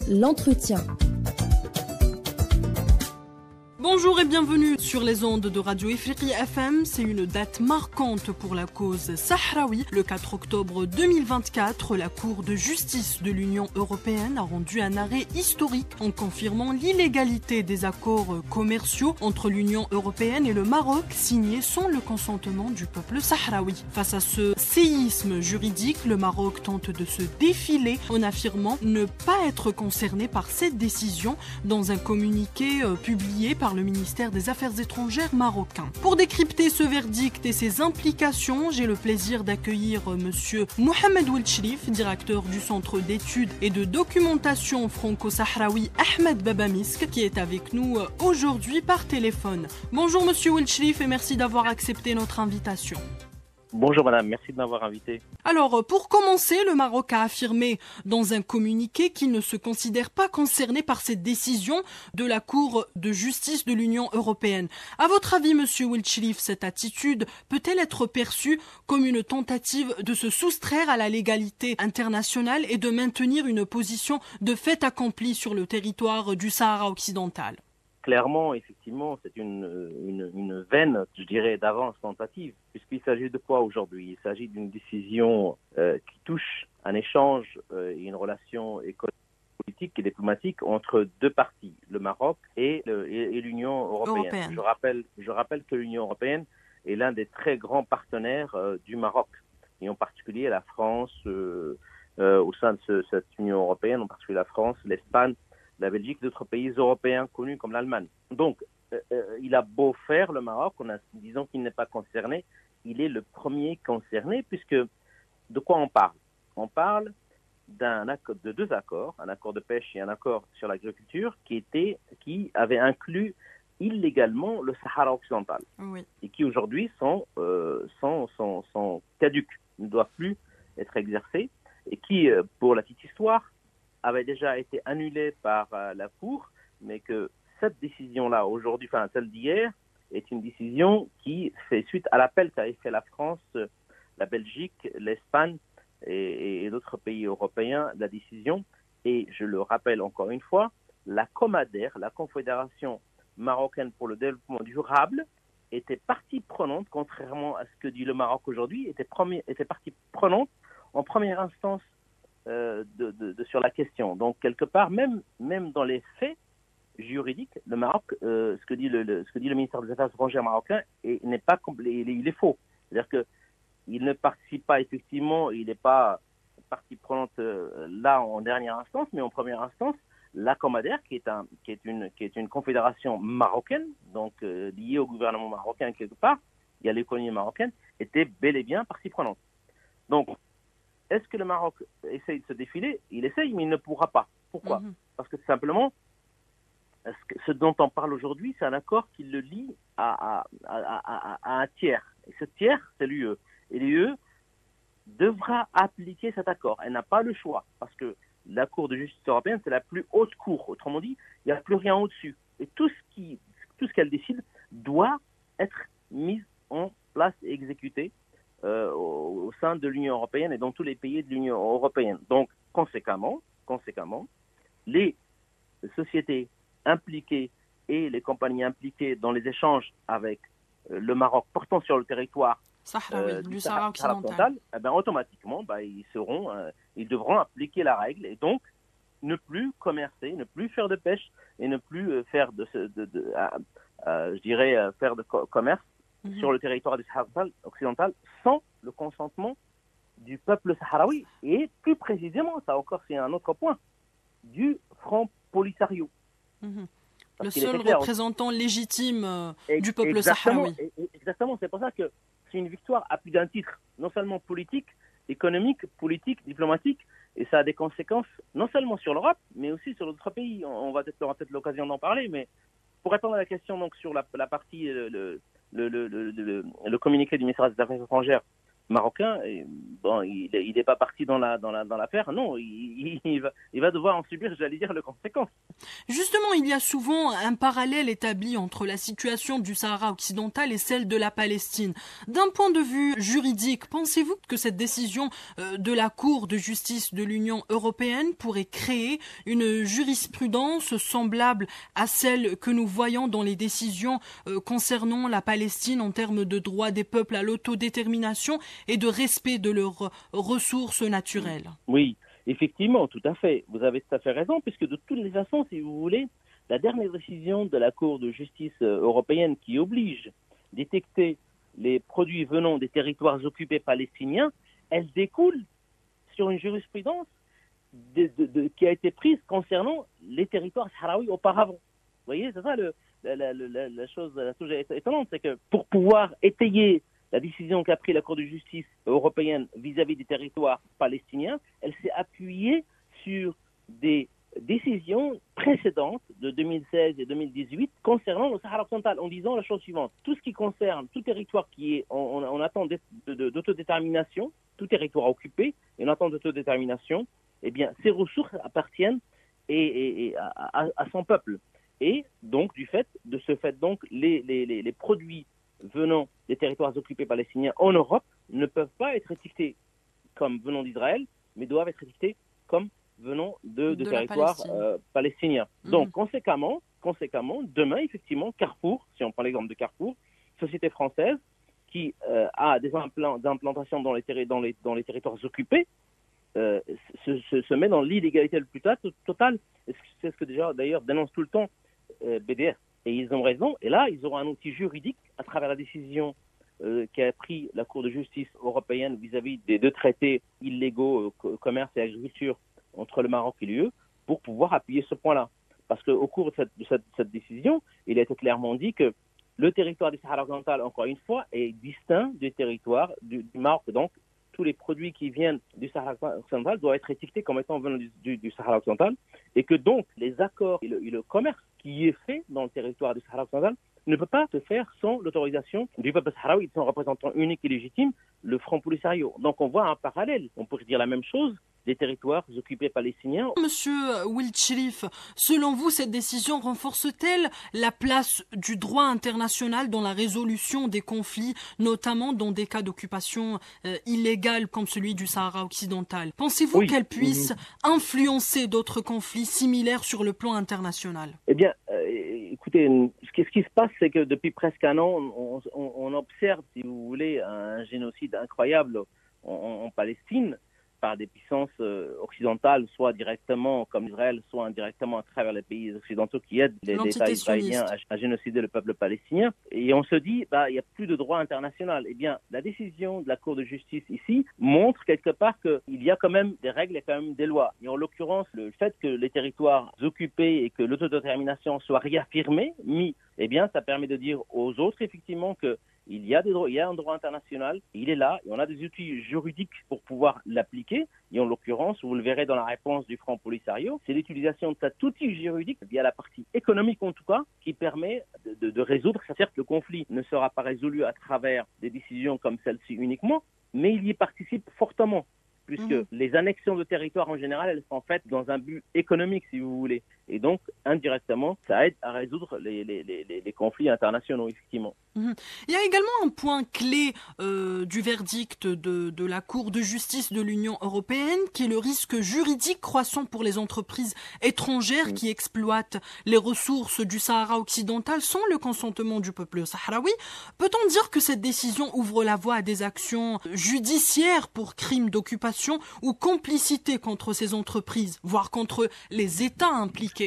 l'entretien. Bonjour et bienvenue sur les ondes de Radio Ifriqi FM. C'est une date marquante pour la cause sahraoui. Le 4 octobre 2024, la Cour de justice de l'Union européenne a rendu un arrêt historique en confirmant l'illégalité des accords commerciaux entre l'Union européenne et le Maroc signés sans le consentement du peuple sahraoui. Face à ce séisme juridique, le Maroc tente de se défiler en affirmant ne pas être concerné par cette décision dans un communiqué publié par le ministère des Affaires étrangères marocain. Pour décrypter ce verdict et ses implications, j'ai le plaisir d'accueillir monsieur Mohamed Ouelchrif, directeur du Centre d'études et de documentation franco-sahraoui Ahmed Babamisk, qui est avec nous aujourd'hui par téléphone. Bonjour monsieur Ouelchrif et merci d'avoir accepté notre invitation. Bonjour madame, merci de m'avoir invité. Alors, pour commencer, le Maroc a affirmé dans un communiqué qu'il ne se considère pas concerné par cette décision de la Cour de justice de l'Union européenne. À votre avis, monsieur Ouelchrif, cette attitude peut-elle être perçue comme une tentative de se soustraire à la légalité internationale et de maintenir une position de fait accompli sur le territoire du Sahara occidental ? Clairement, effectivement, c'est une veine, je dirais, d'avance tentative, puisqu'il s'agit de quoi aujourd'hui ? Il s'agit d'une décision qui touche un échange et une relation économique, politique et diplomatique entre deux parties, le Maroc et l'Union européenne. Je rappelle que l'Union européenne est l'un des très grands partenaires du Maroc, et en particulier la France, au sein de cette Union européenne, en particulier la France, l'Espagne, la Belgique, d'autres pays européens connus comme l'Allemagne. Donc, il a beau faire, le Maroc, disons qu'il n'est pas concerné, il est le premier concerné, puisque de quoi on parle ? On parle de deux accords, un accord de pêche et un accord sur l'agriculture, qui avaient inclus illégalement le Sahara occidental, oui, et qui aujourd'hui sont caducs, ne doivent plus être exercés, et qui, pour la petite histoire, avait déjà été annulé par la Cour, mais que cette décision-là, aujourd'hui, enfin celle d'hier, est une décision qui fait suite à l'appel qu'avait fait la France, la Belgique, l'Espagne et d'autres pays européens, la décision. Et je le rappelle encore une fois, la COMADER, la Confédération marocaine pour le développement durable, était partie prenante, contrairement à ce que dit le Maroc aujourd'hui, était partie prenante en première instance sur la question. Donc, quelque part, même dans les faits juridiques, le Maroc, ce que dit le ministère des Affaires étrangères marocain, n'est pas complet, il est faux. C'est-à-dire qu'il ne participe pas effectivement, il n'est pas partie prenante là en dernière instance, mais en première instance, la COMADER, qui est une confédération marocaine, donc liée au gouvernement marocain quelque part, il y a l'économie marocaine, était bel et bien partie prenante. Donc, est-ce que le Maroc essaye de se défiler ? Il essaye, mais il ne pourra pas. Pourquoi ? Parce que simplement, ce dont on parle aujourd'hui, c'est un accord qui le lie à un tiers. Et ce tiers, c'est l'UE. Et l'UE devra appliquer cet accord. Elle n'a pas le choix, parce que la Cour de justice européenne, c'est la plus haute cour. Autrement dit, il n'y a plus rien au-dessus. Et tout ce qu'elle décide doit être mis en place et exécuté au sein de l'Union européenne et dans tous les pays de l'Union européenne. Donc, conséquemment, les sociétés impliquées et les compagnies impliquées dans les échanges avec le Maroc portant sur le territoire du Sahara occidental, automatiquement, ils devront appliquer la règle et donc ne plus commercer, ne plus faire de pêche et ne plus faire faire de commerce sur le territoire du Sahara occidental sans le consentement du peuple sahraoui et plus précisément, ça encore c'est un autre point, du Front Polisario. Le seul représentant légitime du peuple sahraoui. Exactement, c'est pour ça que c'est une victoire à plus d'un titre, non seulement politique, économique, politique, diplomatique, et ça a des conséquences non seulement sur l'Europe, mais aussi sur d'autres pays. On aura peut-être l'occasion d'en parler, mais pour répondre à la question donc sur la partie, le communiqué du ministère des Affaires étrangères marocain, bon, il n'est pas parti dans l'affaire. Non, il va devoir en subir, j'allais dire, les conséquences. Justement, il y a souvent un parallèle établi entre la situation du Sahara occidental et celle de la Palestine. D'un point de vue juridique, pensez-vous que cette décision de la Cour de justice de l'Union européenne pourrait créer une jurisprudence semblable à celle que nous voyons dans les décisions concernant la Palestine en termes de droit des peuples à l'autodétermination et de respect de leurs ressources naturelles? Oui, effectivement, tout à fait. Vous avez tout à fait raison, puisque de toutes les façons, si vous voulez, la dernière décision de la Cour de justice européenne qui oblige d'étiqueter les produits venant des territoires occupés palestiniens, elle découle sur une jurisprudence qui a été prise concernant les territoires sahraouis auparavant. Vous voyez, c'est ça la chose étonnante, c'est que pour pouvoir étayer la décision qu'a prise la Cour de justice européenne vis-à-vis des territoires palestiniens, elle s'est appuyée sur des décisions précédentes de 2016 et 2018 concernant le Sahara occidental, en disant la chose suivante. Tout ce qui concerne tout territoire qui est en attente d'autodétermination, tout territoire occupé et en attente d'autodétermination, eh bien, ces ressources appartiennent à son peuple. Et donc, de ce fait, les produits venant des territoires occupés palestiniens en Europe ne peuvent pas être étiquetés comme venant d'Israël, mais doivent être étiquetés comme venant de territoires palestiniens. Donc, conséquemment, demain, effectivement, Carrefour, si on prend l'exemple de Carrefour, société française qui a des implantations dans les territoires occupés, se met dans l'illégalité le plus totale. C'est ce que déjà, d'ailleurs, dénonce tout le temps BDS. Et ils ont raison. Et là, ils auront un outil juridique à travers la décision qu'a pris la Cour de justice européenne vis-à-vis des deux traités illégaux, commerce et agriculture, entre le Maroc et l'UE, pour pouvoir appuyer ce point-là. Parce qu'au cours de cette décision, il a été clairement dit que le territoire du Sahara occidental, encore une fois, est distinct du territoire du Maroc. Donc, tous les produits qui viennent du Sahara occidental doivent être étiquetés comme étant venant du Sahara occidental, et que donc les accords et le commerce qui est fait dans le territoire du Sahara occidental ne peut pas se faire sans l'autorisation du peuple sahraoui, de son représentant unique et légitime, le Front Polisario. Donc on voit un parallèle. On pourrait dire la même chose des territoires occupés palestiniens. Monsieur Wild Cherif, selon vous, cette décision renforce-t-elle la place du droit international dans la résolution des conflits, notamment dans des cas d'occupation illégale comme celui du Sahara occidental? Pensez-vous qu'elle puisse influencer d'autres conflits similaires sur le plan international? Eh bien, écoutez, ce qui se passe, c'est que depuis presque un an, on observe, si vous voulez, un génocide incroyable en Palestine, par des puissances occidentales, soit directement comme Israël, soit indirectement à travers les pays occidentaux qui aident les États israéliens à génocider le peuple palestinien. Et on se dit, il n'y a plus de droit international. Eh bien, la décision de la Cour de justice ici montre quelque part qu'il y a quand même des règles et quand même des lois. Et en l'occurrence, le fait que les territoires occupés et que l'autodétermination soit réaffirmée, eh bien, ça permet de dire aux autres, effectivement, que il y a un droit international, il est là, et on a des outils juridiques pour pouvoir l'appliquer. Et en l'occurrence, vous le verrez dans la réponse du Front Polisario, c'est l'utilisation de cet outil juridique, via la partie économique en tout cas, qui permet de résoudre. Certes, le conflit ne sera pas résolu à travers des décisions comme celle-ci uniquement, mais il y participe fortement, puisque les annexions de territoire en général, elles sont faites dans un but économique, si vous voulez. Et donc, indirectement, ça aide à résoudre les conflits internationaux, effectivement. Il y a également un point clé du verdict de la Cour de justice de l'Union européenne, qui est le risque juridique croissant pour les entreprises étrangères qui exploitent les ressources du Sahara occidental sans le consentement du peuple sahraoui. Peut-on dire que cette décision ouvre la voie à des actions judiciaires pour crimes d'occupation ou complicité contre ces entreprises, voire contre les États impliqués?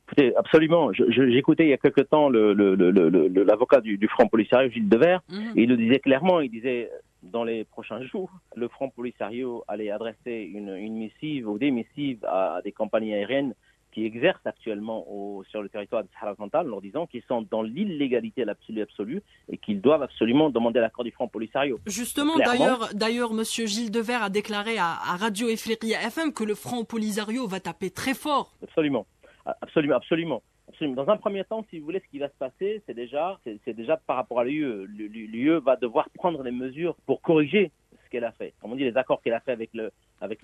Écoutez, absolument. J'écoutais il y a quelque temps l'avocat du Front Polisario, Gilles Devers, et il le disait clairement, il disait dans les prochains jours, le Front Polisario allait adresser une missive ou des missives à des compagnies aériennes qui exercent actuellement sur le territoire du Sahara occidental, en leur disant qu'ils sont dans l'illégalité absolue et qu'ils doivent absolument demander l'accord du Front Polisario. Justement, d'ailleurs, monsieur Gilles Devers a déclaré à Radio Ifriqiya FM que le Front Polisario va taper très fort. Absolument. Dans un premier temps, si vous voulez, ce qui va se passer, c'est déjà par rapport à l'UE. L'UE va devoir prendre des mesures pour corriger ce qu'elle a fait. Comme on dit, les accords qu'elle a fait avec le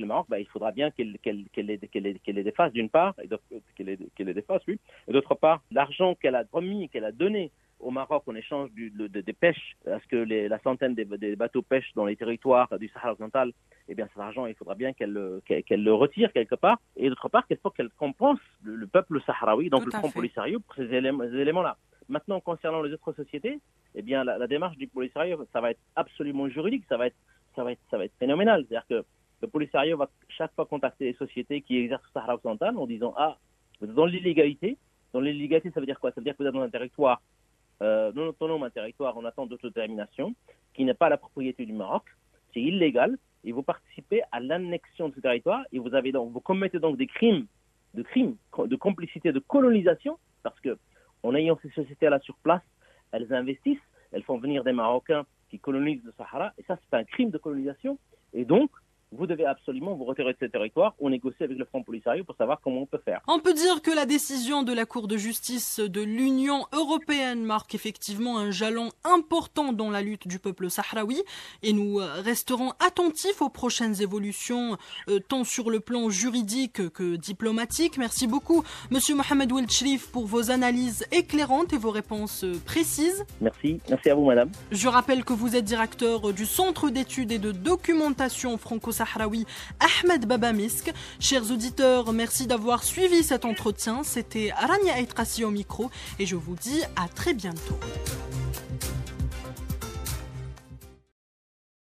Maroc, il faudra bien qu'elle les défasse d'une part, et qu'elle les défasse, oui. Et d'autre part, l'argent qu'elle a promis, qu'elle a donné au Maroc en échange des pêches, parce que la centaine des bateaux pêche dans les territoires du Sahara occidental, eh bien cet argent, il faudra bien qu'elle le retire quelque part. Et d'autre part, qu'il faut qu'elle compense le peuple sahraoui, donc le Front Polisario, pour ces éléments-là. Maintenant, concernant les autres sociétés, eh bien la démarche du Polisario, ça va être absolument juridique, ça va être phénoménal. C'est-à-dire que le Polisario va chaque fois contacter les sociétés qui exercent au Sahara occidental en disant vous êtes dans l'illégalité. Dans l'illégalité, ça veut dire quoi? Ça veut dire que vous êtes dans un territoire non autonome, un territoire en attente d'autodétermination, qui n'est pas la propriété du Maroc, c'est illégal, et vous participez à l'annexion de ce territoire, et vous commettez donc des crimes de complicité, de colonisation, parce que en ayant ces sociétés-là sur place, elles investissent, elles font venir des Marocains qui colonisent le Sahara, et ça c'est un crime de colonisation, et donc vous devez absolument vous retirer de ces territoires ou négocier avec le Front Polisario pour savoir comment on peut faire. On peut dire que la décision de la Cour de justice de l'Union européenne marque effectivement un jalon important dans la lutte du peuple sahraoui et nous resterons attentifs aux prochaines évolutions tant sur le plan juridique que diplomatique. Merci beaucoup Monsieur Mohamed Ould Cherif pour vos analyses éclairantes et vos réponses précises. Merci à vous madame. Je rappelle que vous êtes directeur du Centre d'études et de documentation franco-sahraoui Ahmed Baba Misk. Chers auditeurs, merci d'avoir suivi cet entretien. C'était Rania Aitrassi au micro et je vous dis à très bientôt.